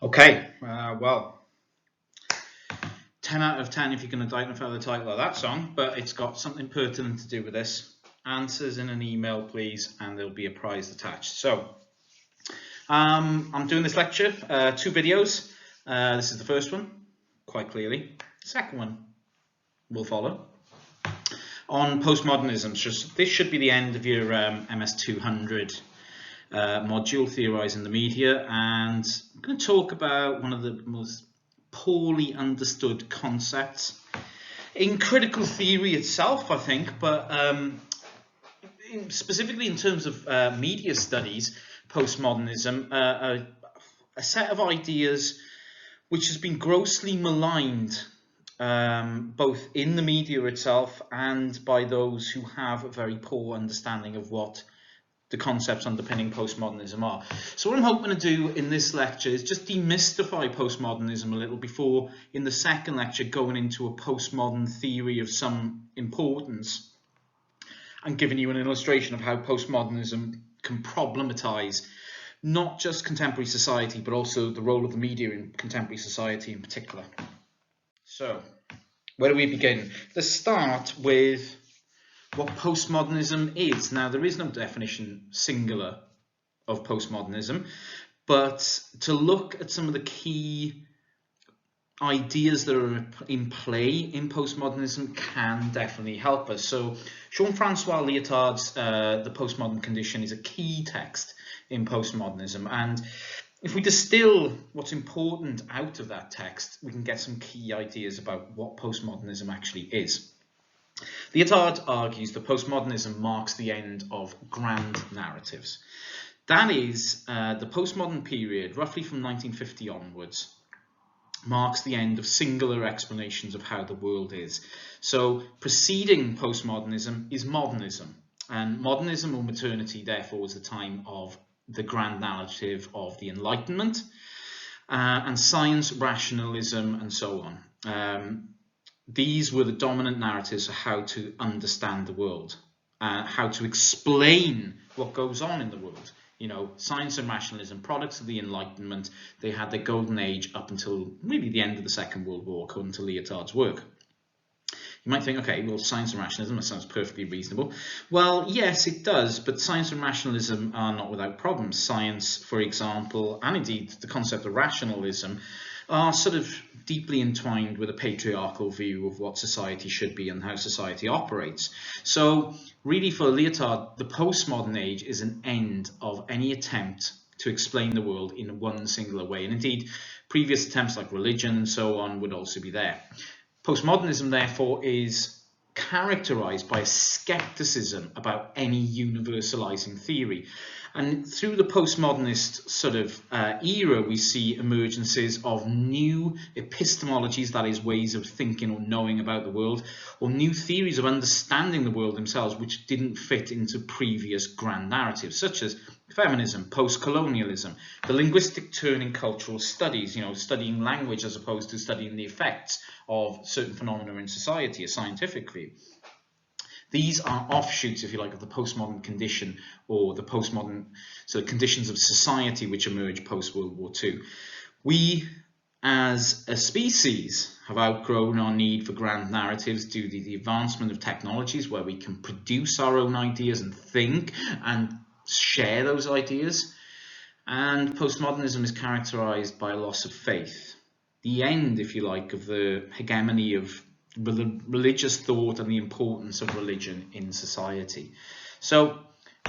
Okay, well, 10 out of 10 if you're going to identify the title of that song, but it's got something pertinent to do with this. Answers in an email, please, and there'll be a prize attached. So, I'm doing this lecture, 2 videos. This is the first one, quite clearly. The second one will follow. On postmodernism, this should be the end of your MS200 module, Theorising the Media, and I'm going to talk about one of the most poorly understood concepts in critical theory itself, I think, but specifically in terms of media studies, postmodernism, a set of ideas which has been grossly maligned both in the media itself and by those who have a very poor understanding of what the concepts underpinning postmodernism are. So what I'm hoping to do in this lecture is just demystify postmodernism a little before, in the second lecture, going into a postmodern theory of some importance and giving you an illustration of how postmodernism can problematize not just contemporary society, but also the role of the media in contemporary society in particular. So, where do we begin? Let's start with what postmodernism is. Now, there is no definition singular of postmodernism, but to look at some of the key ideas that are in play in postmodernism can definitely help us. So, Jean-Francois Lyotard's The Postmodern Condition is a key text in postmodernism, and if we distill what's important out of that text, we can get some key ideas about what postmodernism actually is. Lyotard argues that postmodernism marks the end of grand narratives. That is, the postmodern period, roughly from 1950 onwards, marks the end of singular explanations of how the world is. So, preceding postmodernism is modernism, and modernism or modernity, therefore, is the time of the grand narrative of the Enlightenment, and science, rationalism, and so on. These were the dominant narratives of how to understand the world, how to explain what goes on in the world. You know, science and rationalism, products of the Enlightenment, they had their golden age up until really the end of the Second World War, according to Lyotard's work. You might think, okay, well, science and rationalism, that sounds perfectly reasonable. Well, yes, it does, but science and rationalism are not without problems. Science, for example, and indeed the concept of rationalism, are sort of deeply entwined with a patriarchal view of what society should be and how society operates. So really for Lyotard, the postmodern age is an end of any attempt to explain the world in one singular way. And indeed, previous attempts like religion and so on would also be there. Postmodernism, therefore, is characterized by a skepticism about any universalizing theory. And through the postmodernist sort of era, we see emergences of new epistemologies, that is, ways of thinking or knowing about the world, or new theories of understanding the world themselves, which didn't fit into previous grand narratives, such as feminism, post-colonialism, the linguistic turn in cultural studies, you know, studying language as opposed to studying the effects of certain phenomena in society, a scientific view. These are offshoots, if you like, of the postmodern condition, or the postmodern sort of conditions of society which emerge post-World War II. We, as a species, have outgrown our need for grand narratives due to the advancement of technologies where we can produce our own ideas and think and share those ideas. And postmodernism is characterized by a loss of faith. The end, if you like, of the hegemony of religious thought and the importance of religion in society. So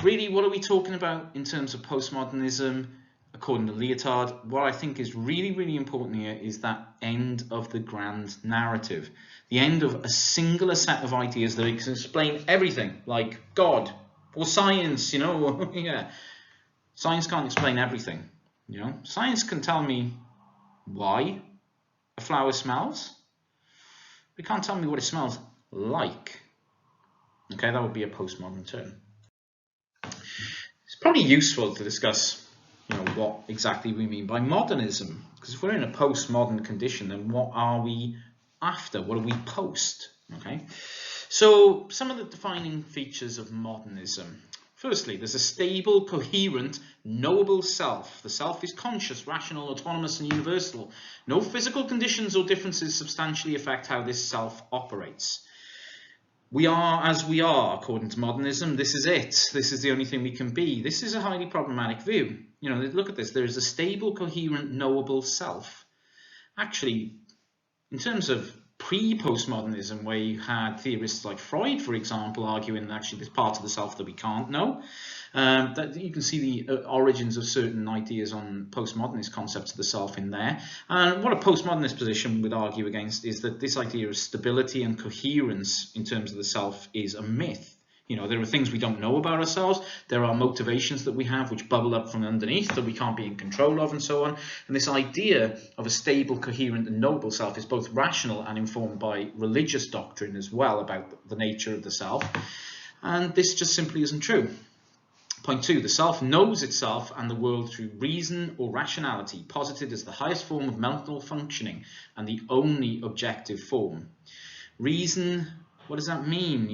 really, what are we talking about in terms of postmodernism? According to Lyotard, what I think is really, really important here is that end of the grand narrative. The end of a singular set of ideas that can explain everything, like God or science, you know. Yeah, science can't explain everything, you know. Science can tell me why a flower smells. It can't tell me what it smells like. Okay, that would be a postmodern term. It's probably useful to discuss, what exactly we mean by modernism, because if we're in a postmodern condition, then what are we after? What are we post? Okay, so some of the defining features of modernism. Firstly, there's a stable, coherent, knowable self. The self is conscious, rational, autonomous, and universal. No physical conditions or differences substantially affect how this self operates. We are as we are, according to modernism. This is it. This is the only thing we can be. This is a highly problematic view. Look at this. There is a stable, coherent, knowable self. Actually, in terms of pre-postmodernism, where you had theorists like Freud, for example, arguing that actually there's parts of the self that we can't know, that you can see the origins of certain ideas on postmodernist concepts of the self in there. And what a postmodernist position would argue against is that this idea of stability and coherence in terms of the self is a myth. There are things we don't know about ourselves. There are motivations that we have which bubble up from underneath that we can't be in control of, and so on. And this idea of a stable, coherent, and noble self is both rational and informed by religious doctrine as well about the nature of the self. And this just simply isn't true. Point 2, the self knows itself and the world through reason or rationality, posited as the highest form of mental functioning and the only objective form. Reason. What does that mean?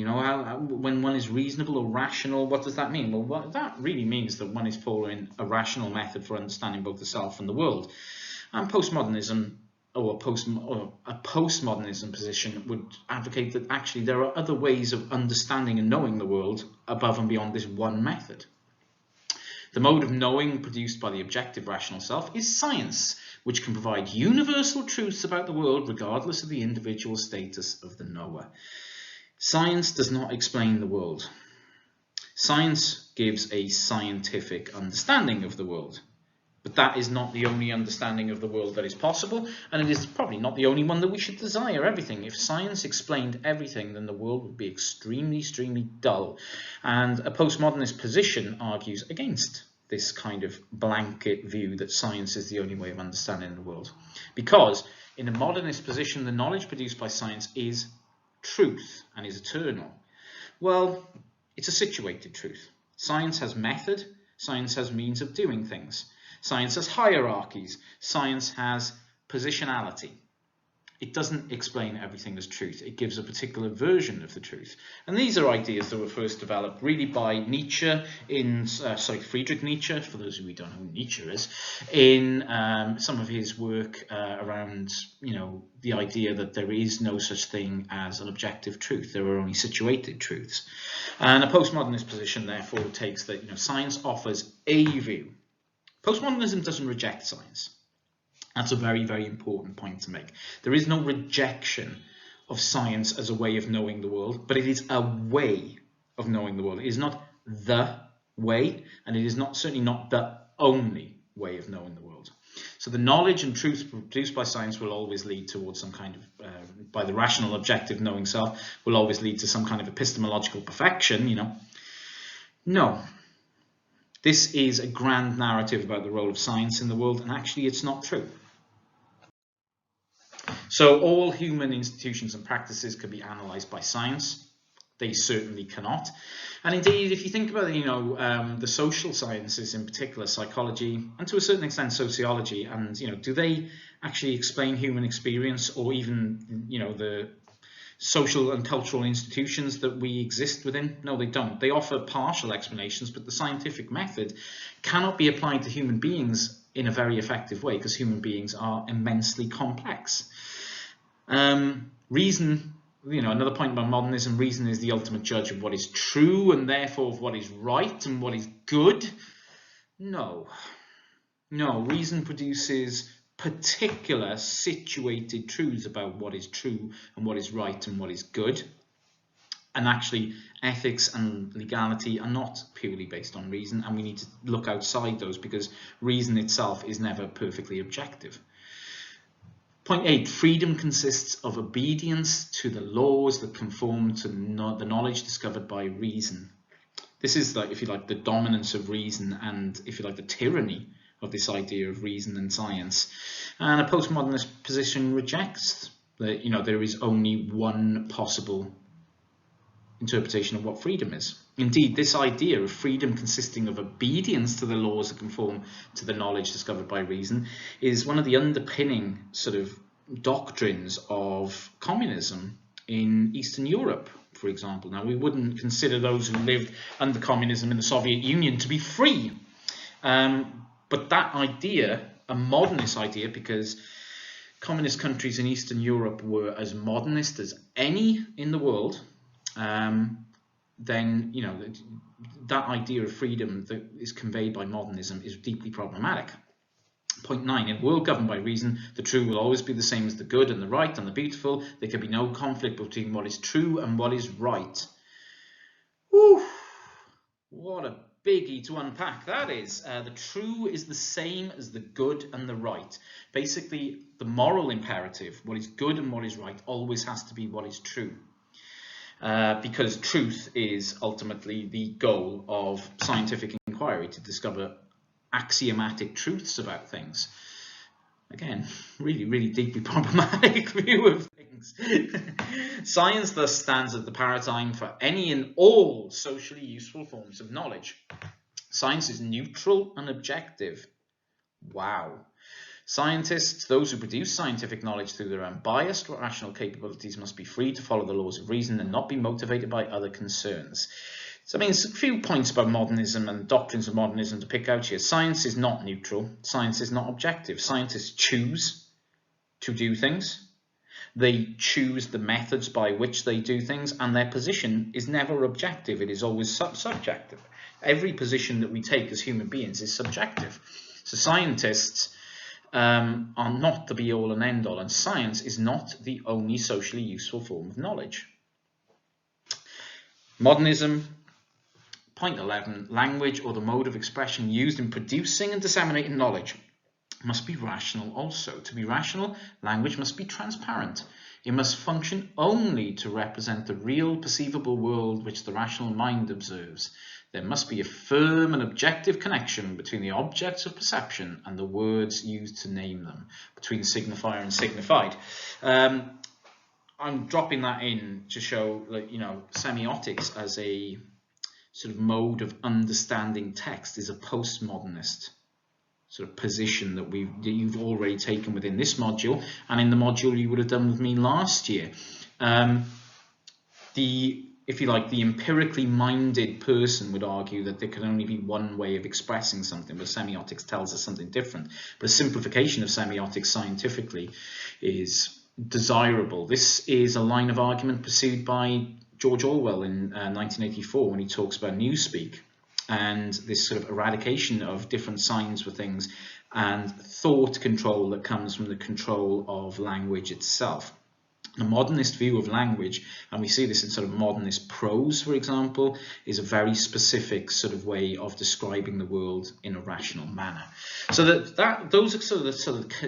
When one is reasonable or rational, what does that mean? Well, what that really means that one is following a rational method for understanding both the self and the world. And postmodernism, or a postmodernism position, would advocate that actually there are other ways of understanding and knowing the world above and beyond this one method. The mode of knowing produced by the objective rational self is science, which can provide universal truths about the world regardless of the individual status of the knower. Science does not explain the world. Science gives a scientific understanding of the world, but that is not the only understanding of the world that is possible, and it is probably not the only one that we should desire. Everything. If science explained everything, then the world would be extremely, extremely dull. And a postmodernist position argues against this kind of blanket view that science is the only way of understanding the world. Because in a modernist position, the knowledge produced by science is truth and is eternal. Well, it's a situated truth. Science has method. Science has means of doing things. Science has hierarchies. Science has positionality. It doesn't explain everything as truth. It gives a particular version of the truth. And these are ideas that were first developed really by Nietzsche Friedrich Nietzsche, for those of you who don't know who Nietzsche is, in some of his work around, the idea that there is no such thing as an objective truth. There are only situated truths. And a postmodernist position, therefore, takes that, science offers a view. Postmodernism doesn't reject science. That's a very, very important point to make. There is no rejection of science as a way of knowing the world, but it is a way of knowing the world. It is not the way, and it is certainly not the only way of knowing the world. So the knowledge and truth produced by science will always lead towards some kind of, by the rational, objective knowing self, will always lead to some kind of epistemological perfection, No. This is a grand narrative about the role of science in the world, and actually it's not true. So all human institutions and practices can be analysed by science. They certainly cannot. And indeed, if you think about the social sciences in particular, psychology, and to a certain extent sociology, and do they actually explain human experience, or even the social and cultural institutions that we exist within? No, they don't. They offer partial explanations, but the scientific method cannot be applied to human beings in a very effective way, because human beings are immensely complex. Reason, another point about modernism, reason is the ultimate judge of what is true and therefore of what is right and what is good. No, reason produces particular situated truths about what is true and what is right and what is good. And actually, ethics and legality are not purely based on reason, and we need to look outside those, because reason itself is never perfectly objective. Point 8, freedom consists of obedience to the laws that conform to the knowledge discovered by reason. This is, if you like, the dominance of reason, and, if you like, the tyranny of this idea of reason and science. And a postmodernist position rejects that, there is only one possible interpretation of what freedom is. Indeed, this idea of freedom consisting of obedience to the laws that conform to the knowledge discovered by reason is one of the underpinning sort of doctrines of communism in Eastern Europe, for example. Now, we wouldn't consider those who lived under communism in the Soviet Union to be free, but that idea, a modernist idea, because communist countries in Eastern Europe were as modernist as any in the world, then that idea of freedom that is conveyed by modernism is deeply problematic. Point 9, in a world governed by reason, the true will always be the same as the good and the right and the beautiful. There can be no conflict between what is true and what is right. Whew, what a biggie to unpack that is. The true is the same as the good and the right. Basically, the moral imperative, what is good and what is right, always has to be what is true. Because truth is ultimately the goal of scientific inquiry, to discover axiomatic truths about things. Again, really, really deeply problematic view of things. Science thus stands as the paradigm for any and all socially useful forms of knowledge. Science is neutral and objective. Wow. Scientists, those who produce scientific knowledge through their unbiased rational capabilities, must be free to follow the laws of reason and not be motivated by other concerns. So, I mean, there's a few points about modernism and doctrines of modernism to pick out here. Science is not neutral. Science is not objective. Scientists choose to do things. They choose the methods by which they do things, and their position is never objective. It is always subjective. Every position that we take as human beings is subjective. So scientists are not the be-all and end-all, and science is not the only socially useful form of knowledge. Modernism. Point 11, language or the mode of expression used in producing and disseminating knowledge must be rational also. To be rational, language must be transparent. It must function only to represent the real perceivable world which the rational mind observes. There must be a firm and objective connection between the objects of perception and the words used to name them, between signifier and signified. I'm dropping that in to show that, semiotics as a sort of mode of understanding text is a postmodernist sort of position that you've already taken within this module, and in the module you would have done with me last year. If you like, the empirically minded person would argue that there can only be one way of expressing something, but semiotics tells us something different. But a simplification of semiotics scientifically is desirable. This is a line of argument pursued by George Orwell in 1984 when he talks about newspeak and this sort of eradication of different signs for things and thought control that comes from the control of language itself. A modernist view of language, and we see this in sort of modernist prose, for example, is a very specific sort of way of describing the world in a rational manner. So those are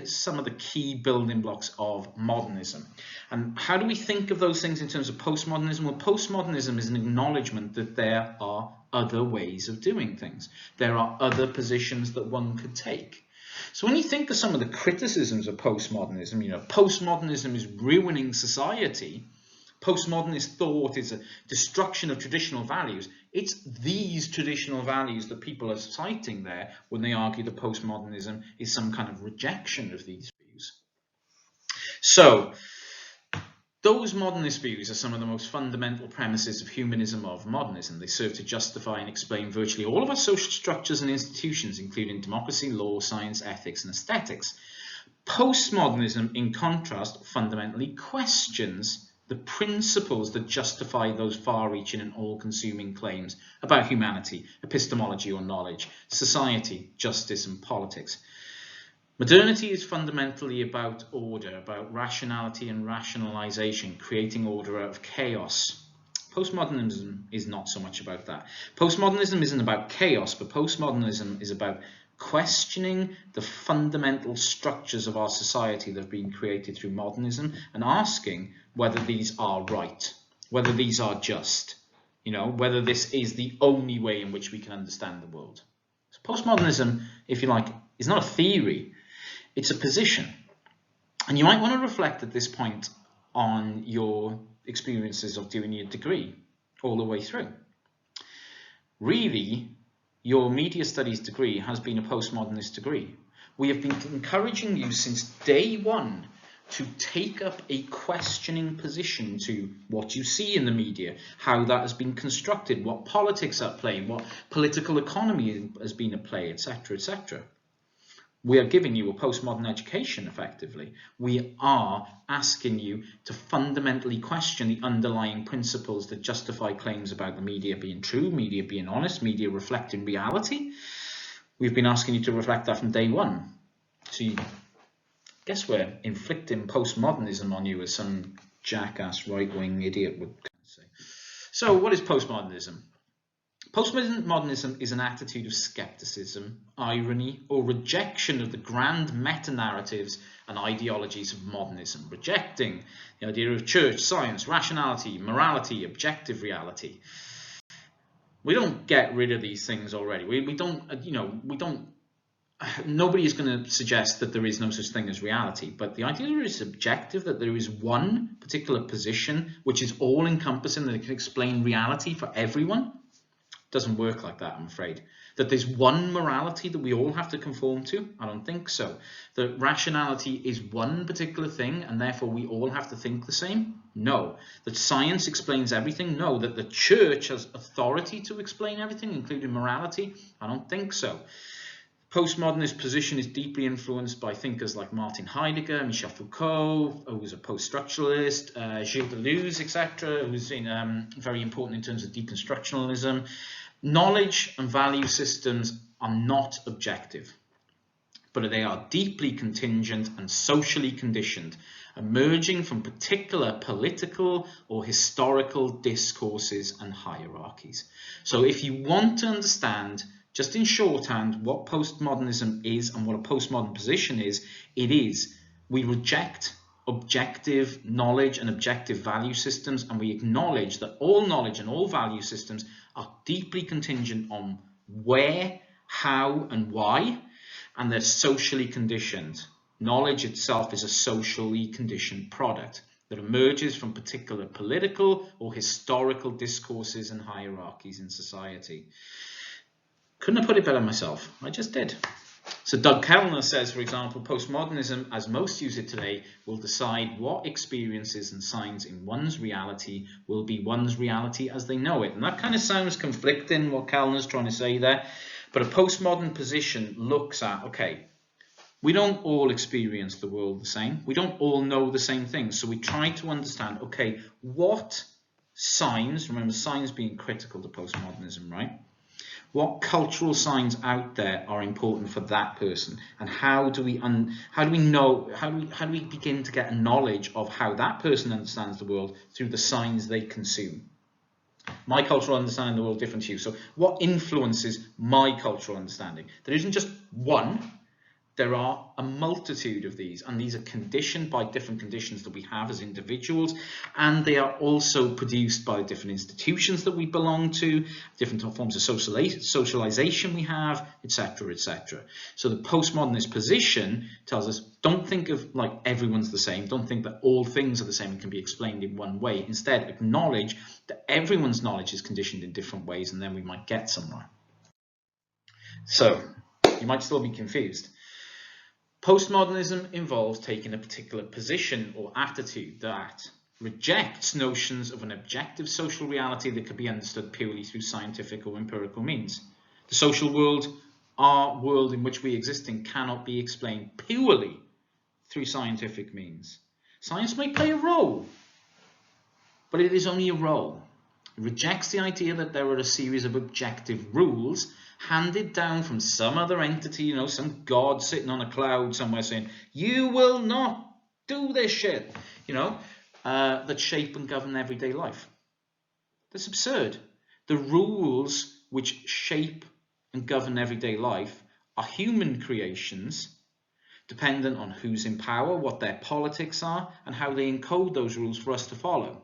some of the key building blocks of modernism. And how do we think of those things in terms of postmodernism? Well, postmodernism is an acknowledgement that there are other ways of doing things. There are other positions that one could take. So when you think of some of the criticisms of postmodernism, postmodernism is ruining society. Postmodernist thought is a destruction of traditional values. It's these traditional values that people are citing there when they argue that postmodernism is some kind of rejection of these views. So those modernist views are some of the most fundamental premises of humanism of modernism. They serve to justify and explain virtually all of our social structures and institutions, including democracy, law, science, ethics, and aesthetics. Postmodernism, in contrast, fundamentally questions the principles that justify those far-reaching and all-consuming claims about humanity, epistemology or knowledge, society, justice, and politics. Modernity is fundamentally about order, about rationality and rationalization, creating order out of chaos. Postmodernism is not so much about that. Postmodernism isn't about chaos, but postmodernism is about questioning the fundamental structures of our society that have been created through modernism and asking whether these are right, whether these are just, whether this is the only way in which we can understand the world. So postmodernism, if you like, is not a theory. It's a position. And you might want to reflect at this point on your experiences of doing your degree. all the way through. Really, your media studies degree has been a postmodernist degree. We have been encouraging you since day one to take up a questioning position to what you see in the media, how that has been constructed, what politics are at play, what political economy has been at play, etc., etc. We are giving you a postmodern education, effectively. We are asking you to fundamentally question the underlying principles that justify claims about the media being true, media being honest, media reflecting reality. We've been asking you to reflect that from day one. So I guess we're inflicting postmodernism on you, as some jackass right-wing idiot would say. So what is postmodernism? Postmodernism is an attitude of skepticism, irony, or rejection of the grand meta-narratives and ideologies of modernism, rejecting the idea of church, science, rationality, morality, objective reality. We don't get rid of these things already. Nobody is going to suggest that there is no such thing as reality, but the idea is subjective, that there is one particular position which is all-encompassing, that it can explain reality for everyone. Doesn't work like that, I'm afraid. That there's one morality that we all have to conform to? I don't think so. That rationality is one particular thing and therefore we all have to think the same? No. That science explains everything? No. That the church has authority to explain everything, including morality? I don't think so. Postmodernist position is deeply influenced by thinkers like Martin Heidegger, Michel Foucault, who was a post-structuralist, Gilles Deleuze, etc., who's very important in terms of deconstructionalism. Knowledge and value systems are not objective, but they are deeply contingent and socially conditioned, emerging from particular political or historical discourses and hierarchies. So if you want to understand, just in shorthand, what postmodernism is and what a postmodern position is, it is we reject objective knowledge and objective value systems, and we acknowledge that all knowledge and all value systems are deeply contingent on where, how, and why, and they're socially conditioned. Knowledge itself is a socially conditioned product that emerges from particular political or historical discourses and hierarchies in society. Couldn't have put it better myself. I just did. So Doug Kellner says, for example, postmodernism, as most use it today, will decide what experiences and signs in one's reality will be one's reality as they know it. And that kind of sounds conflicting, what Kellner's trying to say there. But a postmodern position looks at, okay, we don't all experience the world the same. We don't all know the same things. So we try to understand, okay, what signs, remember signs being critical to postmodernism, right? What cultural signs out there are important for that person, and how do we begin to get a knowledge of how that person understands the world through the signs they consume? My cultural understanding of the world is different to you. So what influences my cultural understanding? There isn't just one. There are a multitude of these, and these are conditioned by different conditions that we have as individuals, and they are also produced by different institutions that we belong to, different forms of socialization we have, etc., etc. So the postmodernist position tells us, don't think of like everyone's the same, don't think that all things are the same and can be explained in one way. Instead, acknowledge that everyone's knowledge is conditioned in different ways, and then we might get somewhere. So you might still be confused. Postmodernism involves taking a particular position or attitude that rejects notions of an objective social reality that could be understood purely through scientific or empirical means. The social world, our world in which we exist in, cannot be explained purely through scientific means. Science may play a role, but it is only a role. It rejects the idea that there are a series of objective rules handed down from some other entity, some god sitting on a cloud somewhere saying, you will not do this shit, that shape and govern everyday life. That's absurd. The rules which shape and govern everyday life are human creations, dependent on who's in power, what their politics are, and how they encode those rules for us to follow.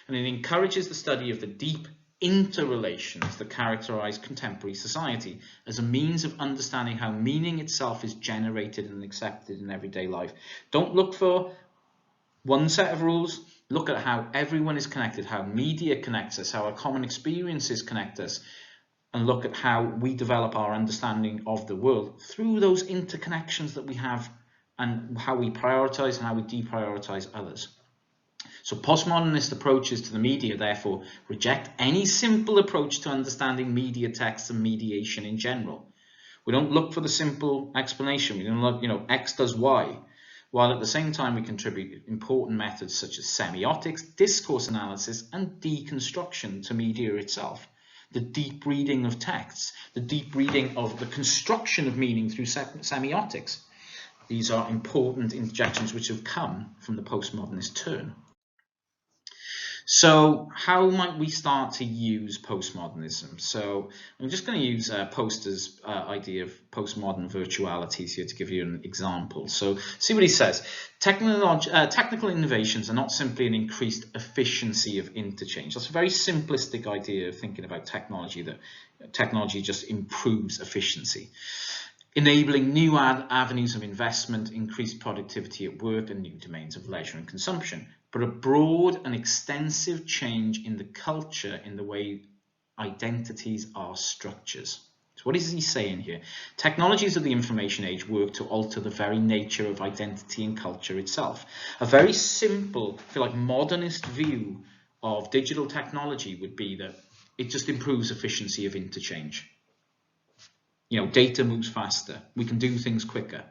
And it encourages the study of the deep interrelations that characterize contemporary society as a means of understanding how meaning itself is generated and accepted in everyday life. Don't look for one set of rules. look at how everyone is connected, how media connects us, how our common experiences connect us, and look at how we develop our understanding of the world through those interconnections that we have, and how we prioritize and how we deprioritize others. So postmodernist approaches to the media therefore reject any simple approach to understanding media texts and mediation in general. We don't look for the simple explanation. We don't look, X does Y, while at the same time we contribute important methods such as semiotics, discourse analysis, and deconstruction to media itself. The deep reading of texts, the deep reading of the construction of meaning through semiotics. These are important interjections which have come from the postmodernist turn. So how might we start to use postmodernism? So I'm just going to use Poster's idea of postmodern virtualities here to give you an example. So see what he says. Technical innovations are not simply an increased efficiency of interchange. That's a very simplistic idea of thinking about technology, that technology just improves efficiency, enabling new avenues of investment, increased productivity at work, and new domains of leisure and consumption, but a broad and extensive change in the culture, in the way identities are structures. So what is he saying here? Technologies of the information age work to alter the very nature of identity and culture itself. A very simple, I feel like, modernist view of digital technology would be that it just improves efficiency of interchange. Data moves faster. We can do things quicker.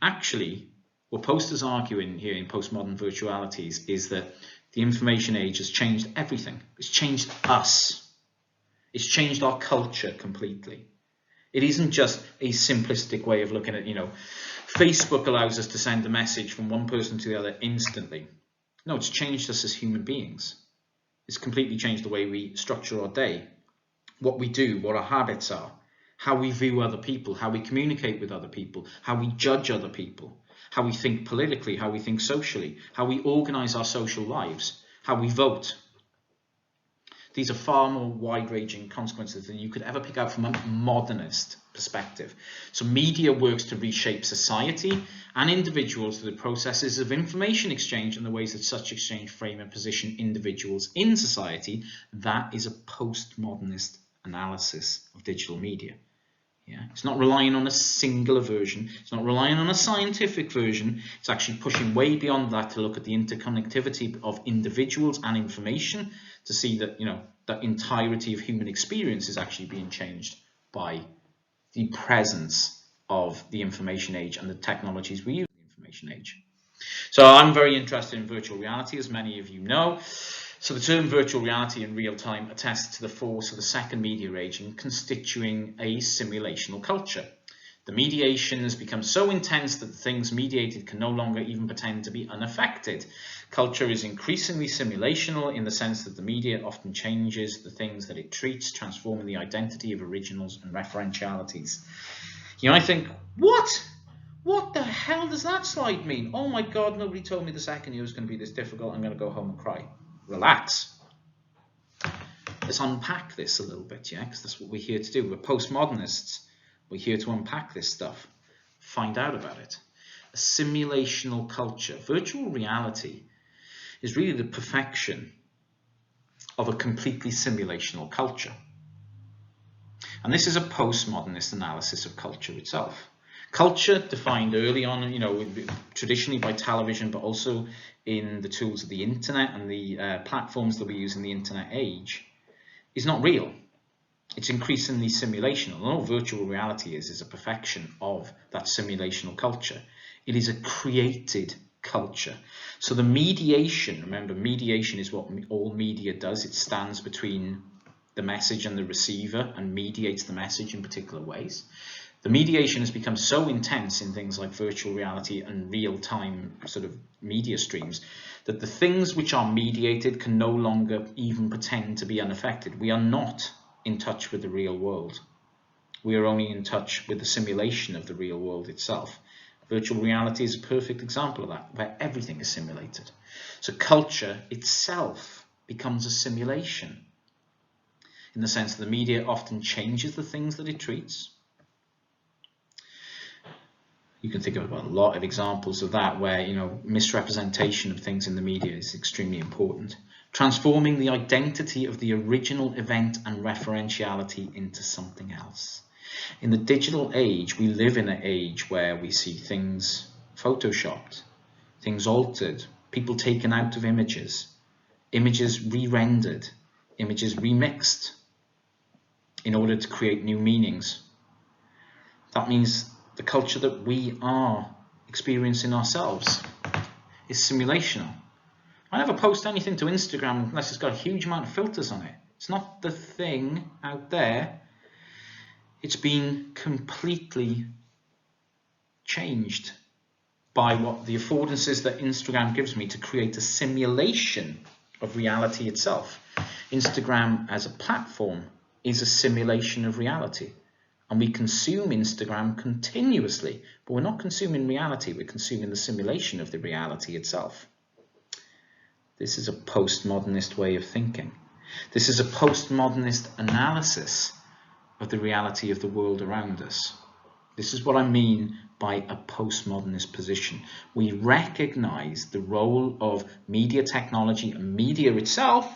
Actually, what Poster's arguing here in postmodern virtualities is that the information age has changed everything. It's changed us. It's changed our culture completely. It isn't just a simplistic way of looking at, Facebook allows us to send a message from one person to the other instantly. No, it's changed us as human beings. It's completely changed the way we structure our day, what we do, what our habits are, how we view other people, how we communicate with other people, how we judge other people, how we think politically, how we think socially, how we organize our social lives, how we vote. These are far more wide-ranging consequences than you could ever pick out from a modernist perspective. So media works to reshape society and individuals through the processes of information exchange and the ways that such exchange frame and position individuals in society. That is a postmodernist analysis of digital media. Yeah, it's not relying on a singular version. It's not relying on a scientific version. It's actually pushing way beyond that to look at the interconnectivity of individuals and information, to see that, the entirety of human experience is actually being changed by the presence of the information age and the technologies we use in the information age. So I'm very interested in virtual reality, as many of you know. So the term virtual reality in real time attests to the force of the second media age in constituting a simulational culture. The mediation has become so intense that the things mediated can no longer even pretend to be unaffected. Culture is increasingly simulational in the sense that the media often changes the things that it treats, transforming the identity of originals and referentialities. I think, what the hell does that slide mean? Oh my God, nobody told me the second year was going to be this difficult. I'm going to go home and cry. Relax. Let's unpack this a little bit, yeah, because that's what we're here to do. We're postmodernists. We're here to unpack this stuff, find out about it. A simulational culture. Virtual reality is really the perfection of a completely simulational culture. And this is a postmodernist analysis of culture itself. Culture, defined early on, traditionally by television, but also in the tools of the internet and the platforms that we use in the internet age, is not real. It's increasingly simulational. And all virtual reality is a perfection of that simulational culture. It is a created culture. So the mediation, remember, mediation is what all media does. It stands between the message and the receiver and mediates the message in particular ways. The mediation has become so intense in things like virtual reality and real-time sort of media streams that the things which are mediated can no longer even pretend to be unaffected. We are not in touch with the real world. We are only in touch with the simulation of the real world itself. Virtual reality is a perfect example of that, where everything is simulated. So culture itself becomes a simulation, in the sense that the media often changes the things that it treats. You can think of a lot of examples of that where, you know, misrepresentation of things in the media is extremely important. Transforming the identity of the original event and referentiality into something else. In the digital age, we live in an age where we see things photoshopped, things altered, people taken out of images, images re-rendered, images remixed in order to create new meanings. That means the culture that we are experiencing ourselves is simulational. I never post anything to Instagram unless it's got a huge amount of filters on it. It's not the thing out there. It's been completely changed by what the affordances that Instagram gives me to create a simulation of reality itself. Instagram as a platform is a simulation of reality. And we consume Instagram continuously, but we're not consuming reality, we're consuming the simulation of the reality itself. This is a postmodernist way of thinking. This is a postmodernist analysis of the reality of the world around us. This is what I mean by a postmodernist position. We recognize the role of media technology and media itself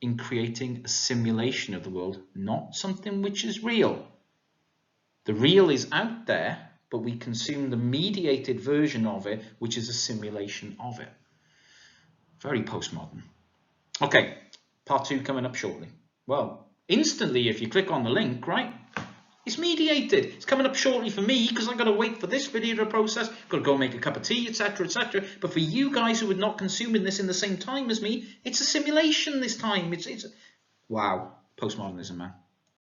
in creating a simulation of the world, not something which is real. The real is out there, but we consume the mediated version of it, which is a simulation of it. Very postmodern. Okay, part 2 coming up shortly. Well, instantly if you click on the link, right, it's mediated. It's coming up shortly for me because I've got to wait for this video to process, got to go make a cup of tea, etc, etc. But for you guys who are not consuming this in the same time as me, it's a simulation this time. It's wow, postmodernism, man.